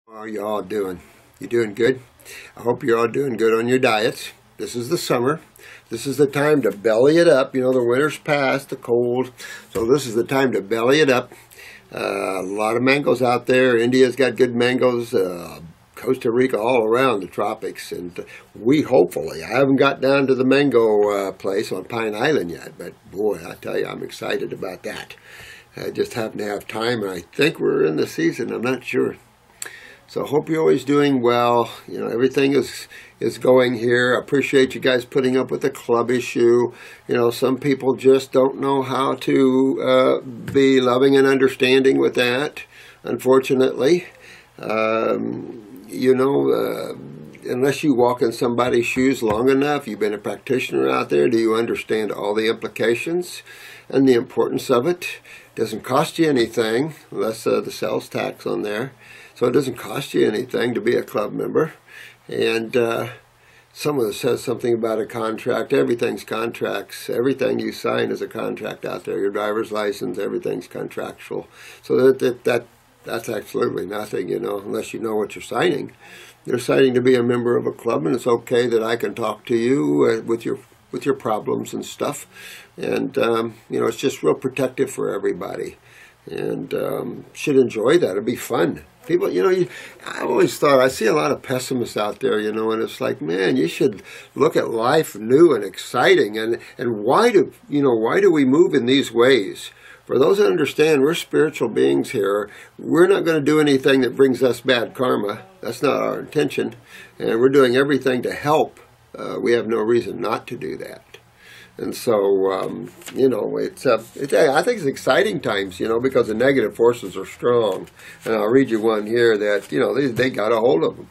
How are you all doing? You doing good? I hope you're all doing good on your diets. This is the summer. This is the time to belly it up. You know, the winter's past, the cold. So this is the time to belly it up. A lot of mangoes out there. India's got good mangoes. Costa Rica, all around the tropics. And I haven't got down to the mango place on Pine Island yet. But boy, I tell you, I'm excited about that. I just happen to have time, and I think we're in the season. I'm not sure. So I hope you're always doing well. You know, everything is going here. I appreciate you guys putting up with the club issue. You know, some people just don't know how to be loving and understanding with that, unfortunately. Unless you walk in somebody's shoes long enough, you've been a practitioner out there, do you understand all the implications and the importance of it? It doesn't cost you anything, unless the sales tax on there. So it doesn't cost you anything to be a club member. And someone says something about a contract. Everything's contracts. Everything you sign is a contract out there. Your driver's license, everything's contractual. So that's absolutely nothing, you know, unless you know what you're signing. You're signing to be a member of a club, and it's okay that I can talk to you with your problems and stuff. And, you know, it's just real protective for everybody. And should enjoy that. It'd be fun. People, you know, I always thought, I see a lot of pessimists out there, you know, and it's like, man, you should look at life new and exciting. And why do we move in these ways? For those that understand, we're spiritual beings here. We're not going to do anything that brings us bad karma. That's not our intention. And we're doing everything to help. We have no reason not to do that. And so, you know, I think it's exciting times, you know, because the negative forces are strong. And I'll read you one here that, you know, they got a hold of them.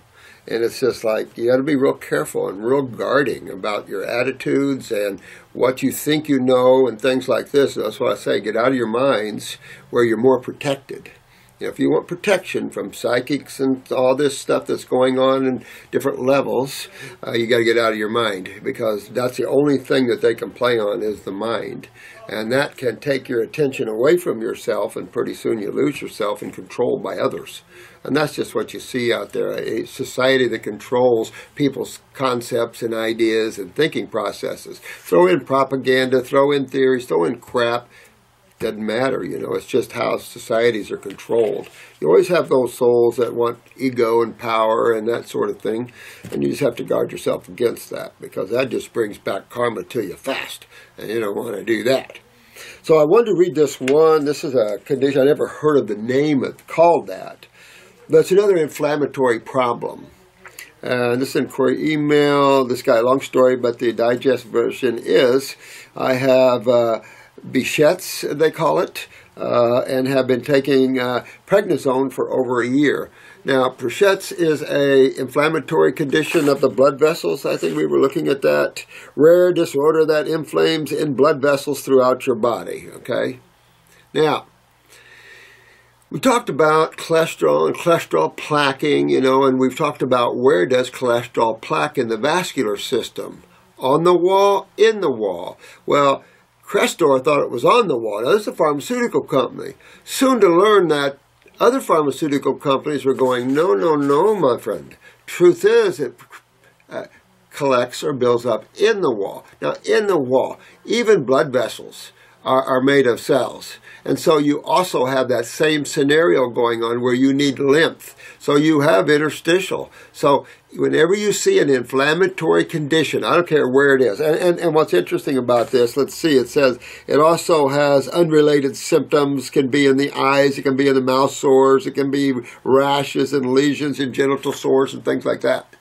And it's just like, you got to be real careful and real guarding about your attitudes and what you think you know and things like this. That's why I say, get out of your minds where you're more protected. You know, if you want protection from psychics and all this stuff that's going on in different levels, you got to get out of your mind, because that's the only thing that they can play on is the mind. And that can take your attention away from yourself, and pretty soon you lose yourself and controlled by others. And that's just what you see out there, a society that controls people's concepts and ideas and thinking processes. Throw in propaganda, throw in theories, throw in crap. Doesn't matter, you know, it's just how societies are controlled. You always have those souls that want ego and power and that sort of thing, and you just have to guard yourself against that, because that just brings back karma to you fast, and you don't want to do that. So I wanted to read this one. This is a condition, I never heard of the name called that, but it's another inflammatory problem. And this inquiry email, this guy, long story, but the digest version is, I have Behcet, they call it, and have been taking prednisone for over a year. Now, Behcet is a inflammatory condition of the blood vessels. I think we were looking at that. Rare disorder that inflames in blood vessels throughout your body, okay? Now, we talked about cholesterol and cholesterol plaquing, you know, and we've talked about where does cholesterol plaque in the vascular system? On the wall, in the wall. Well, Crestor thought it was on the wall. Now, this is a pharmaceutical company. Soon to learn that other pharmaceutical companies were going, no, no, no, my friend. Truth is, it collects or builds up in the wall. Now, in the wall, even blood vessels are made of cells. And so you also have that same scenario going on where you need lymph. So you have interstitial. So whenever you see an inflammatory condition, I don't care where it is. And what's interesting about this, let's see, it says it also has unrelated symptoms, can be in the eyes, it can be in the mouth sores, it can be rashes and lesions and genital sores and things like that.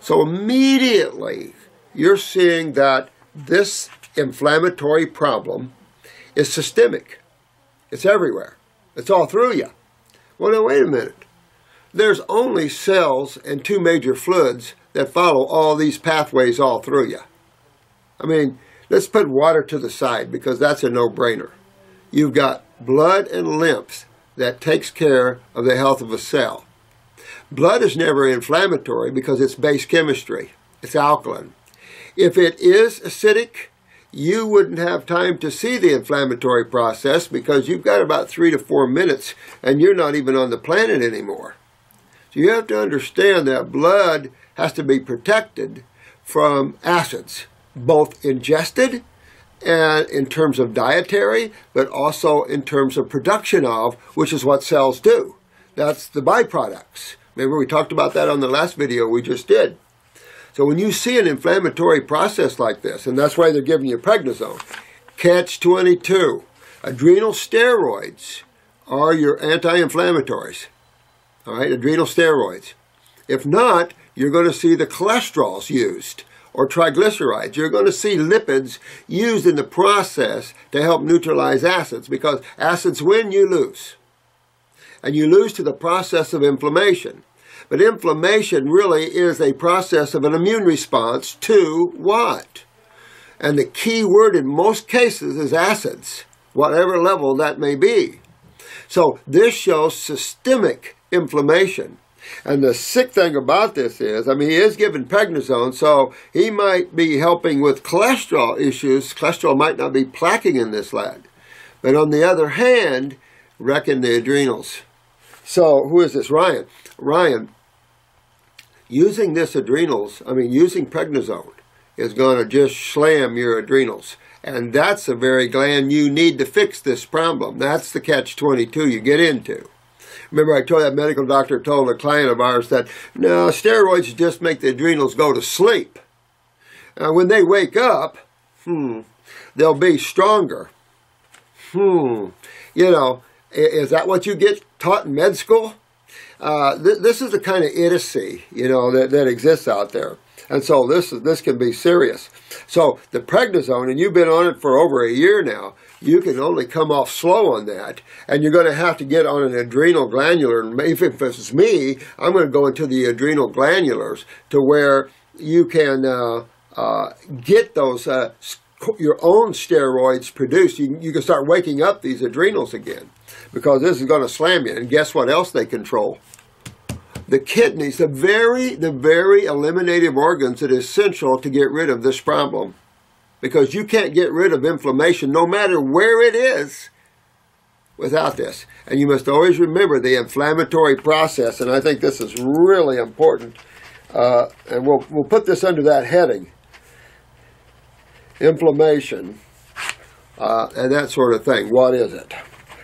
So immediately you're seeing that this inflammatory problem is systemic. It's everywhere. It's all through you. Well, now, wait a minute. There's only cells and two major fluids that follow all these pathways all through you. I mean, let's put water to the side, because that's a no-brainer. You've got blood and lymph that takes care of the health of a cell. Blood is never inflammatory because it's base chemistry. It's alkaline. If it is acidic, you wouldn't have time to see the inflammatory process, because you've got about 3 to 4 minutes and you're not even on the planet anymore. So you have to understand that blood has to be protected from acids, both ingested and in terms of dietary, but also in terms of production of, which is what cells do. That's the byproducts. Remember, we talked about that on the last video we just did. So when you see an inflammatory process like this, and that's why they're giving you prednisone, catch-22, adrenal steroids are your anti-inflammatories. All right, adrenal steroids. If not, you're going to see the cholesterols used, or triglycerides. You're going to see lipids used in the process to help neutralize acids, because acids win, you lose. And you lose to the process of inflammation. But inflammation really is a process of an immune response to what? And the key word in most cases is acids, whatever level that may be. So this shows systemic inflammation. And the sick thing about this is, I mean, he is given prednisone, so he might be helping with cholesterol issues. Cholesterol might not be plaquing in this lad. But on the other hand, wrecking the adrenals. So who is this? Ryan. Ryan, using this using prednisone is going to just slam your adrenals. And that's the very gland you need to fix this problem. That's the catch-22 you get into. Remember, I told that medical doctor told a client of ours that, no, steroids just make the adrenals go to sleep. When they wake up, they'll be stronger. You know, is that what you get taught in med school? This is the kind of idiocy, you know, that exists out there. And so this can be serious. So the prednisone, and you've been on it for over a year now, you can only come off slow on that. And you're going to have to get on an adrenal glandular. And if it's me, I'm going to go into the adrenal glandulars to where you can get those your own steroids produced. You can start waking up these adrenals again, because this is going to slam you. And guess what else they control? The kidneys, the very eliminative organs that are essential to get rid of this problem. Because you can't get rid of inflammation, no matter where it is, without this. And you must always remember the inflammatory process, and I think this is really important. And we'll put this under that heading. Inflammation, and that sort of thing. What is it?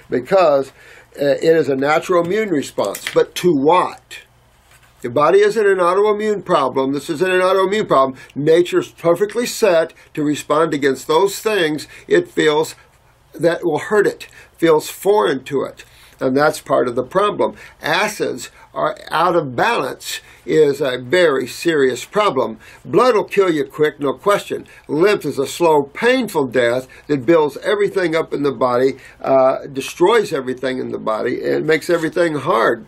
Because it is a natural immune response. But to what? The body isn't an autoimmune problem. This isn't an autoimmune problem. Nature's perfectly set to respond against those things it feels that will hurt it, feels foreign to it. And that's part of the problem. Acids are out of balance is a very serious problem. Blood will kill you quick, no question. Lymph is a slow, painful death that builds everything up in the body, destroys everything in the body, and makes everything hard.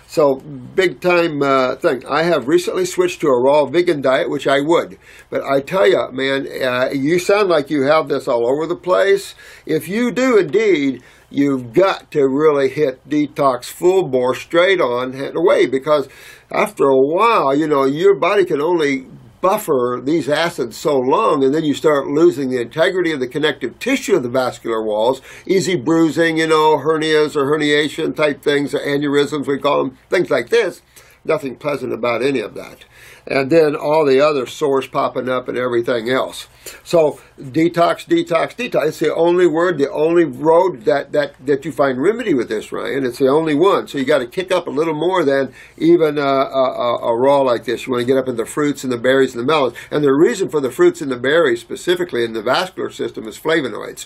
So, big time thing. I have recently switched to a raw vegan diet, which I would. But I tell you, man, you sound like you have this all over the place. If you do indeed, you've got to really hit detox full bore, straight on and away. Because after a while, you know, your body can only buffer these acids so long, and then you start losing the integrity of the connective tissue of the vascular walls, easy bruising, you know, hernias or herniation type things, or aneurysms we call them, things like this. Nothing pleasant about any of that. And then all the other sores popping up and everything else. So detox, detox, detox. It's the only word, the only road that you find remedy with this, Ryan. It's the only one. So you got to kick up a little more than even a raw like this. You want to get up in the fruits and the berries and the melons. And the reason for the fruits and the berries, specifically in the vascular system, is flavonoids.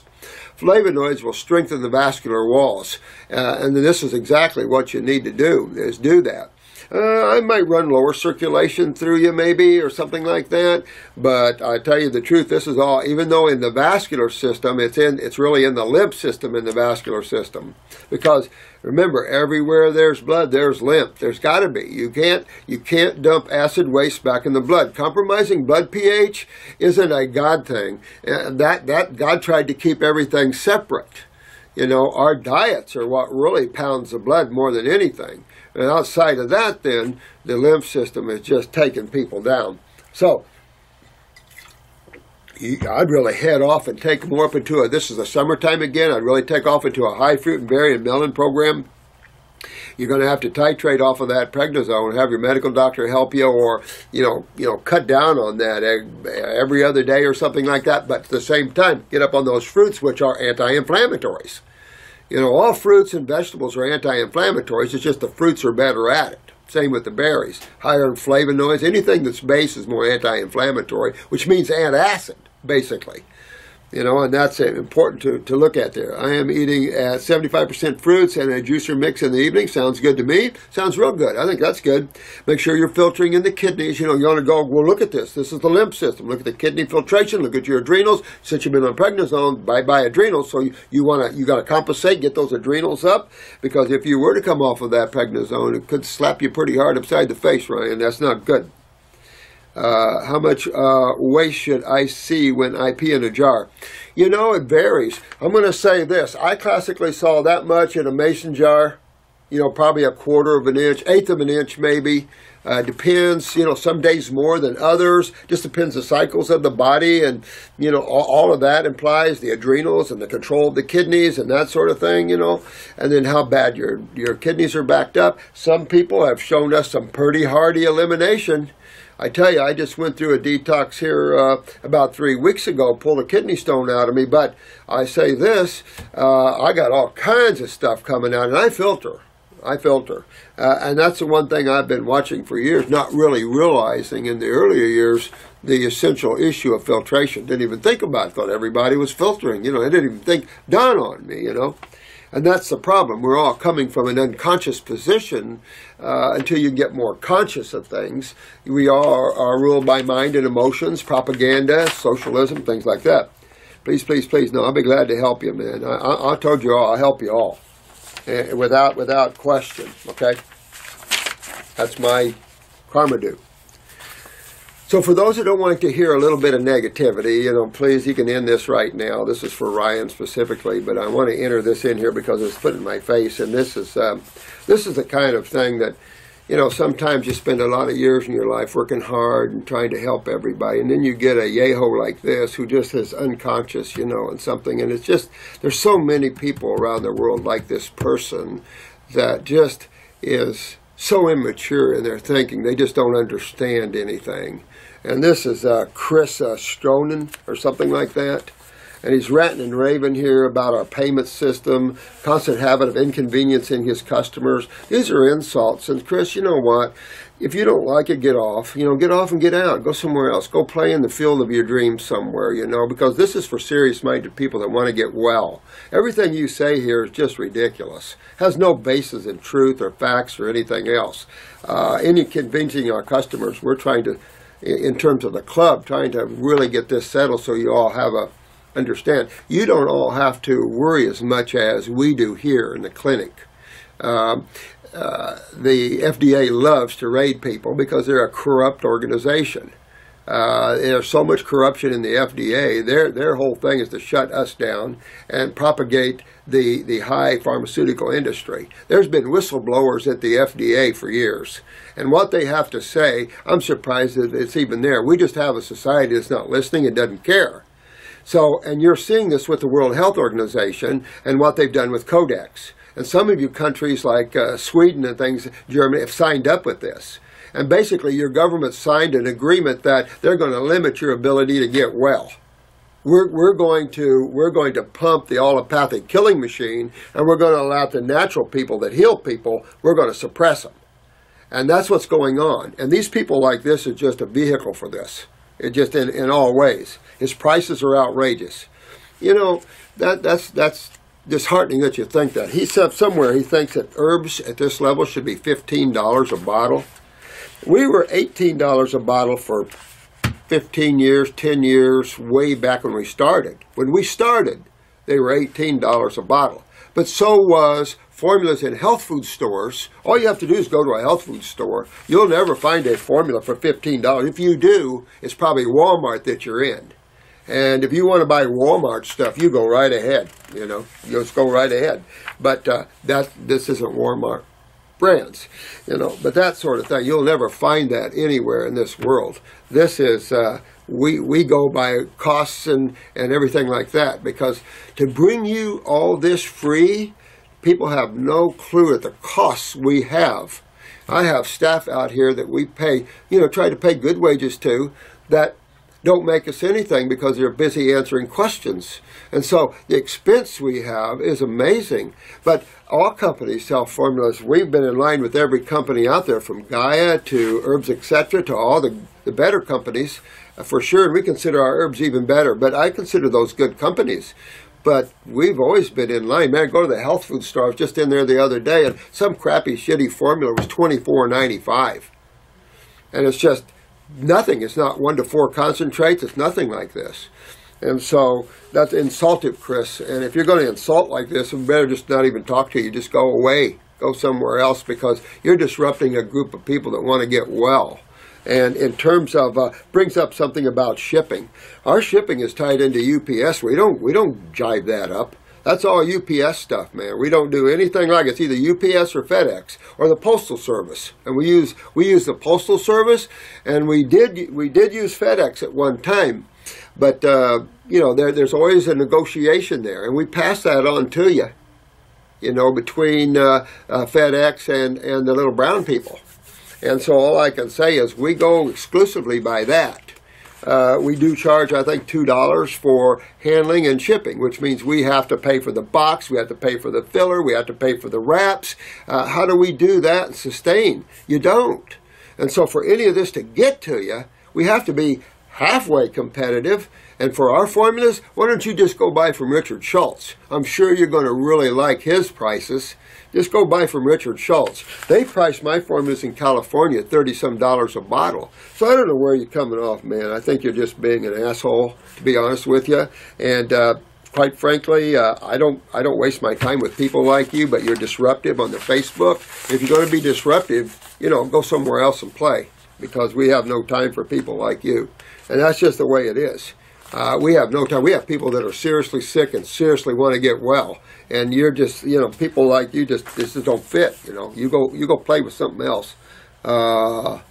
Flavonoids will strengthen the vascular walls. And this is exactly what you need to do, is do that. I might run lower circulation through you maybe or something like that, but I tell you the truth, this is all, even though in the vascular system, it's really in the lymph system in the vascular system. Because remember, everywhere there's blood, there's lymph. There's got to be. You can't dump acid waste back in the blood. Compromising blood pH isn't a God thing. That God tried to keep everything separate. You know, our diets are what really pounds the blood more than anything. And outside of that, then, the lymph system is just taking people down. So, I'd really head off and take more up into this is the summertime again, I'd really take off into a high fruit and berry and melon program. You're going to have to titrate off of that prednisone, have your medical doctor help you, or cut down on that every other day or something like that. But at the same time, get up on those fruits, which are anti-inflammatories. All fruits and vegetables are anti-inflammatories. It's just the fruits are better at it. Same with the berries. Higher in flavonoids. Anything that's base is more anti-inflammatory, which means antacid, basically. And that's important to look at there. I am eating 75% fruits and a juicer mix in the evening. Sounds good to me. Sounds real good. I think that's good. Make sure you're filtering in the kidneys. You want to go, well, look at this. This is the lymph system. Look at the kidney filtration. Look at your adrenals. Since you've been on prednisone, bye-bye adrenals. So you got to compensate, get those adrenals up, because if you were to come off of that prednisone, it could slap you pretty hard upside the face, Ryan. That's not good. How much waste should I see when I pee in a jar? It varies. I'm going to say this. I classically saw that much in a mason jar, probably a quarter of an inch, eighth of an inch maybe. Depends, some days more than others. Just depends the cycles of the body, and, all of that implies the adrenals and the control of the kidneys and that sort of thing, and then how bad your kidneys are backed up. Some people have shown us some pretty hardy elimination. I tell you, I just went through a detox here about 3 weeks ago, pulled a kidney stone out of me, but I say this, I got all kinds of stuff coming out, and I filter. And that's the one thing I've been watching for years, not really realizing in the earlier years the essential issue of filtration. Didn't even think about it, thought everybody was filtering. It didn't even dawn on me, And that's the problem. We're all coming from an unconscious position until you get more conscious of things. We all are ruled by mind and emotions, propaganda, socialism, things like that. Please, please, please. No, I'll be glad to help you, man. I told you all, I'll help you all. Without question, okay? That's my karma due. So for those that don't want to hear a little bit of negativity, please, you can end this right now. This is for Ryan specifically, but I want to enter this in here because it's put in my face. And this is the kind of thing that, sometimes you spend a lot of years in your life working hard and trying to help everybody. And then you get a yaho like this who just is unconscious, and something. And it's just, there's so many people around the world like this person that just is so immature in their thinking. They just don't understand anything. And this is Chris Stronin or something like that. And he's ranting and raving here about our payment system, constant habit of inconveniencing his customers. These are insults. And Chris, you know what? If you don't like it, get off. Get off and get out. Go somewhere else. Go play in the field of your dreams somewhere, because this is for serious-minded people that want to get well. Everything you say here is just ridiculous. Has no basis in truth or facts or anything else. Any convincing our customers, we're trying to, in terms of the club, trying to really get this settled so you all have understand. You don't all have to worry as much as we do here in the clinic. The FDA loves to raid people because they're a corrupt organization. There's so much corruption in the FDA. Their whole thing is to shut us down and propagate the high pharmaceutical industry. There's been whistleblowers at the FDA for years. And what they have to say, I'm surprised that it's even there. We just have a society that's not listening and doesn't care. So, and you're seeing this with the World Health Organization and what they've done with Codex. And some of you countries like Sweden and things, Germany, have signed up with this. And basically your government signed an agreement that they're going to limit your ability to get well. We're going to pump the allopathic killing machine, and we're going to allow the natural people that heal people, we're going to suppress them. And that's what's going on. And these people like this are just a vehicle for this. It just in all ways. His prices are outrageous. That's disheartening that you think that. He said somewhere he thinks that herbs at this level should be $15 a bottle. We were $18 a bottle for 15 years, 10 years, way back when we started. When we started, they were $18 a bottle. But so was formulas in health food stores. All you have to do is go to a health food store. You'll never find a formula for $15. If you do, it's probably Walmart that you're in. And if you want to buy Walmart stuff, you go right ahead. You just go right ahead. But this isn't Walmart brands, but that sort of thing. You'll never find that anywhere in this world. This is, we go by costs and everything like that, because to bring you all this free, people have no clue at the costs we have. I have staff out here that we pay, try to pay good wages to, that don't make us anything because they're busy answering questions. And so the expense we have is amazing. But all companies sell formulas. We've been in line with every company out there, from Gaia to Herbs, etc., to all the better companies, for sure. And we consider our herbs even better. But I consider those good companies. But we've always been in line. Man, go to the health food store. I was just in there the other day, and some crappy, shitty formula was $24.95. And it's just nothing. It's not 1 to 4 concentrates. It's nothing like this. And so that's insultive, Chris. And if you're going to insult like this, we better just not even talk to you. Just go away. Go somewhere else, because you're disrupting a group of people that want to get well. And in terms of, brings up something about shipping. Our shipping is tied into UPS. We don't jive that up. That's all UPS stuff, man. We don't do anything like it. It's either UPS or FedEx or the Postal Service. And we use the Postal Service, and we did use FedEx at one time. But there's always a negotiation there, and we pass that on to you. Between FedEx and the little brown people. And so all I can say is we go exclusively by that. We do charge, I think, $2 for handling and shipping, which means we have to pay for the box, we have to pay for the filler, we have to pay for the wraps. How do we do that and sustain? You don't. And so for any of this to get to you, we have to be halfway competitive. And for our formulas, why don't you just go buy from Richard Schultz? I'm sure you're going to really like his prices. Just go buy from Richard Schultz. They price my formulas in California at $30-some a bottle. So I don't know where you're coming off, man. I think you're just being an asshole, to be honest with you. And quite frankly, I don't waste my time with people like you, but you're disruptive on the Facebook. If you're going to be disruptive, go somewhere else and play, because we have no time for people like you. And that's just the way it is. We have no time. We have people that are seriously sick and seriously want to get well. And you're just, people like you just don't fit. You go play with something else. $90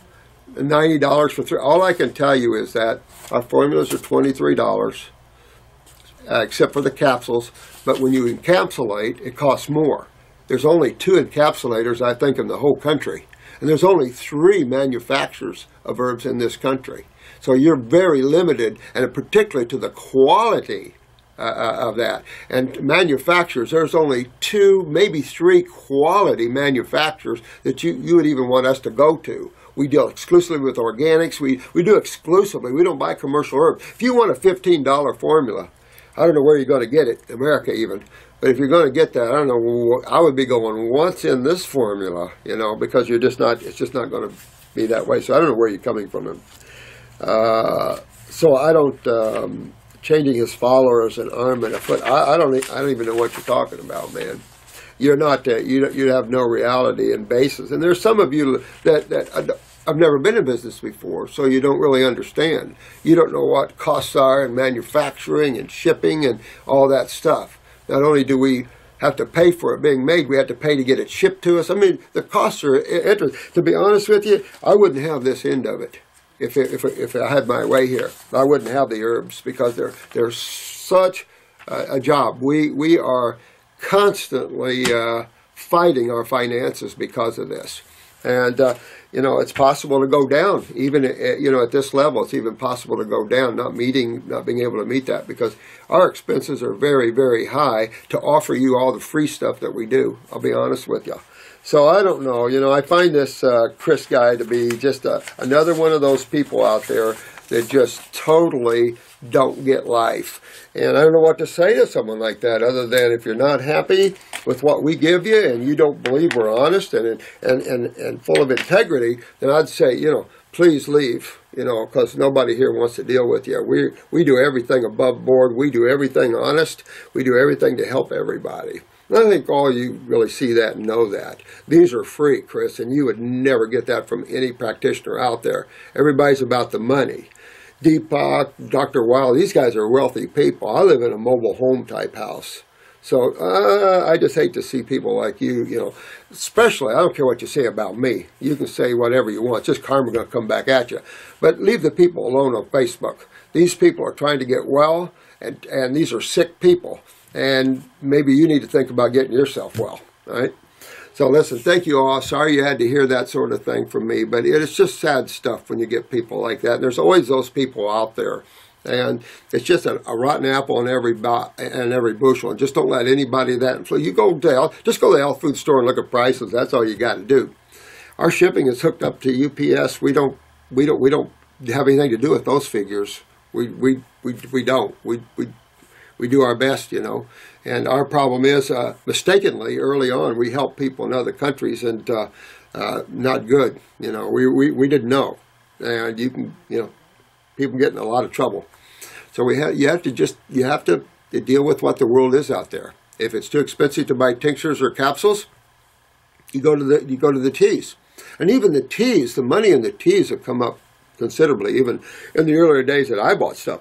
for 3. All I can tell you is that our formulas are $23, except for the capsules. But when you encapsulate, it costs more. There's only 2 encapsulators, I think, in the whole country. And there's only 3 manufacturers of herbs in this country. So you're very limited, and particularly to the quality of that. And manufacturers, there's only 2, maybe 3 quality manufacturers that you would even want us to go to. We deal exclusively with organics. We do exclusively. We don't buy commercial herbs. If you want a $15 formula, I don't know where you're going to get it, America even. But if you're going to get that, I don't know, I would be going, what's in this formula? Because it's just not going to be that way. So I don't know where you're coming from. So I don't, changing his followers an arm and a foot, I don't even know what you're talking about, man. You're not, you have no reality and basis. And there's some of you that I've never been in business before, so you don't really understand. You don't know what costs are in manufacturing and shipping and all that stuff. Not only do we have to pay for it being made, we have to pay to get it shipped to us. I mean, the costs are interesting. To be honest with you, I wouldn't have this end of it. If I had my way here, I wouldn't have the herbs, because they're such a job. We are constantly fighting our finances because of this. And, it's possible to go down. Even, at this level, it's even possible to go down, not being able to meet that, because our expenses are very, very high to offer you all the free stuff that we do. I'll be honest with you. So I don't know. I find this Chris guy to be just another one of those people out there that just totally don't get life. And I don't know what to say to someone like that, other than if you're not happy with what we give you and you don't believe we're honest and full of integrity, then I'd say, please leave, because nobody here wants to deal with you. We do everything above board. We do everything honest. We do everything to help everybody. And I think all you really see that and know that. These are free, Chris, and you would never get that from any practitioner out there. Everybody's about the money. Deepak, Dr. Weil, these guys are wealthy people. I live in a mobile home type house. So I just hate to see people like you, especially, I don't care what you say about me. You can say whatever you want. It's just karma going to come back at you. But leave the people alone on Facebook. These people are trying to get well, and these are sick people. And maybe you need to think about getting yourself well. All right. So listen, thank you all. Sorry you had to hear that sort of thing from me, but it's just sad stuff when you get people like that. And there's always those people out there. And it's just a rotten apple in every bushel. And just don't let anybody that influence. You just go to the health food store and look at prices. That's all you got to do. Our shipping is hooked up to UPS. We don't have anything to do with those figures. We don't. We do our best, you know. And our problem is, mistakenly, early on, we help people in other countries, and not good. You know, we didn't know, and people get in a lot of trouble. So you have to deal with what the world is out there. If it's too expensive to buy tinctures or capsules, you go to the teas, and even the teas, the money in the teas have come up considerably. Even in the earlier days that I bought stuff,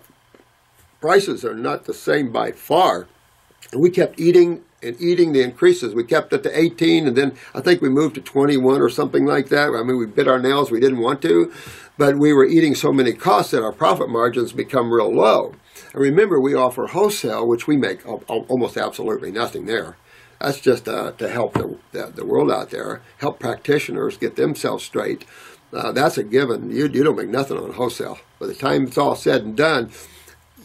prices are not the same by far. And we kept eating the increases. We kept it to 18, and then I think we moved to 21 or something like that. I mean, we bit our nails. We didn't want to, but we were eating so many costs that our profit margins become real low. And remember, we offer wholesale, which we make almost absolutely nothing there. That's just to help the world out there, help practitioners get themselves straight. That's a given. You don't make nothing on wholesale. By the time it's all said and done,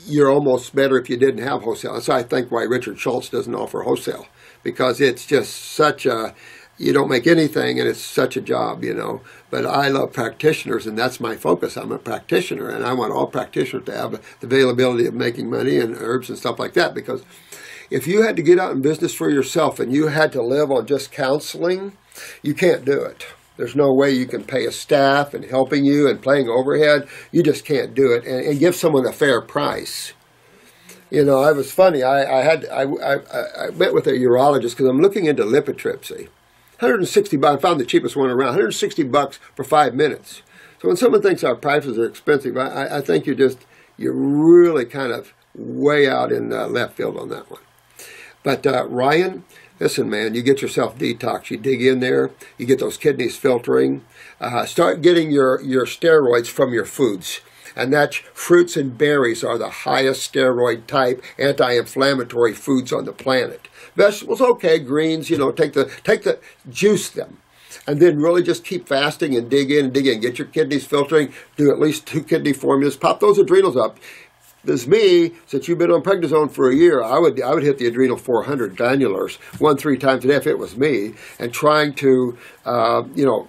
you're almost better if you didn't have wholesale. That's I think why Richard Schultz doesn't offer wholesale, because it's just such a, you don't make anything and it's such a job, you know. But I love practitioners, and that's my focus. I'm a practitioner, and I want all practitioners to have the availability of making money and herbs and stuff like that, because if you had to get out in business for yourself and you had to live on just counseling, you can't do it. There's no way you can pay a staff and helping you and paying overhead. You just can't do it and give someone a fair price. You know, it was funny. I met with a urologist because I'm looking into lithotripsy. $160. I found the cheapest one around. $160 for 5 minutes. So when someone thinks our prices are expensive, I think you're really kind of way out in left field on that one. But Ryan, listen, man, you get yourself detox. You dig in there. You get those kidneys filtering. Start getting your steroids from your foods. And that's fruits and berries are the highest steroid type anti-inflammatory foods on the planet. Vegetables, okay, greens, you know, juice them. And then really just keep fasting and dig in. Get your kidneys filtering. Do at least 2 kidney formulas. Pop those adrenals up. There's me, since you've been on prednisone for a year, I would hit the adrenal 400 granulars 1-3 times a day if it was me, and trying to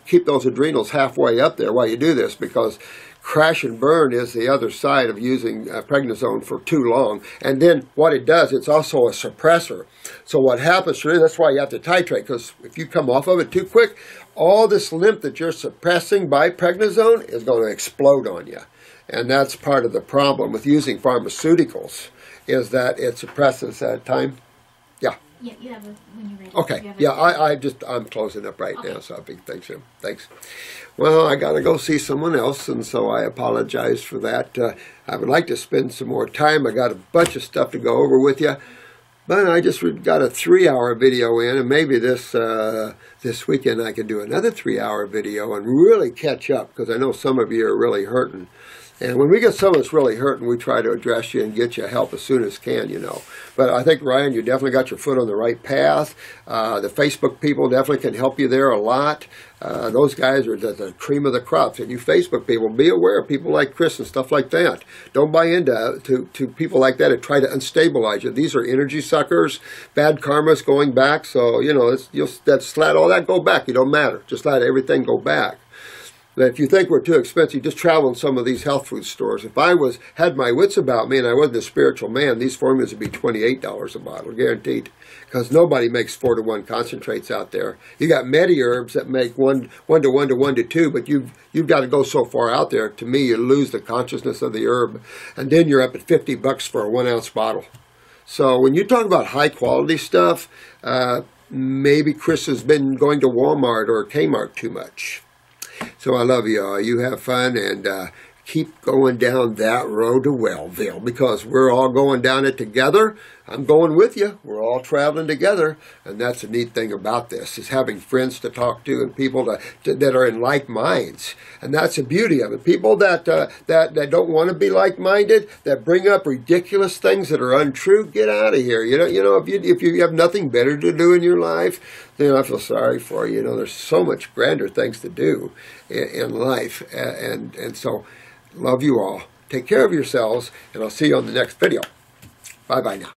keep those adrenals halfway up there while you do this, because crash and burn is the other side of using prednisone for too long. And then what it does, it's also a suppressor. So what happens, that's why you have to titrate, because if you come off of it too quick, all this lymph that you're suppressing by prednisone is going to explode on you. And that's part of the problem with using pharmaceuticals, is that it suppresses time. Yeah. Yeah, you have when you're ready. Okay. Yeah, I'm closing up right now, so I think thanks. Well, I got to go see someone else, and so I apologize for that. I would like to spend some more time. I got a bunch of stuff to go over with you, but I just got a 3-hour video in, and maybe this weekend I can do another 3-hour video and really catch up, because I know some of you are really hurting. And when we get someone that's really hurting, we try to address you and get you help as soon as can, you know. But I think, Ryan, you definitely got your foot on the right path. The Facebook people definitely can help you there a lot. Those guys are the cream of the crops. And you Facebook people, be aware of people like Chris and stuff like that. Don't buy into to people like that that try to unstabilize you. These are energy suckers. Bad karma's going back. So, you know, just let all that go back. It don't matter. Just let everything go back. But if you think we're too expensive, just travel in some of these health food stores. If I had my wits about me and I wasn't a spiritual man, these formulas would be $28 a bottle, guaranteed. Because nobody makes 4-to-1 concentrates out there. You got Medi-herbs that make 1-to-1 to 1-to-2, but you've got to go so far out there. To me, you lose the consciousness of the herb, and then you're up at $50 for a 1-ounce bottle. So when you talk about high quality stuff, maybe Chris has been going to Walmart or Kmart too much. So I love you all. You have fun, and keep going down that road to Wellville, because we're all going down it together. I'm going with you. We're all traveling together, and that's the neat thing about this, is having friends to talk to and people that are in like minds. And that's the beauty of it. People that don't want to be like-minded, that bring up ridiculous things that are untrue, get out of here. If you have nothing better to do in your life, then I feel sorry for you. There's so much grander things to do in life, and so love you all. Take care of yourselves, and I'll see you on the next video. Bye-bye now.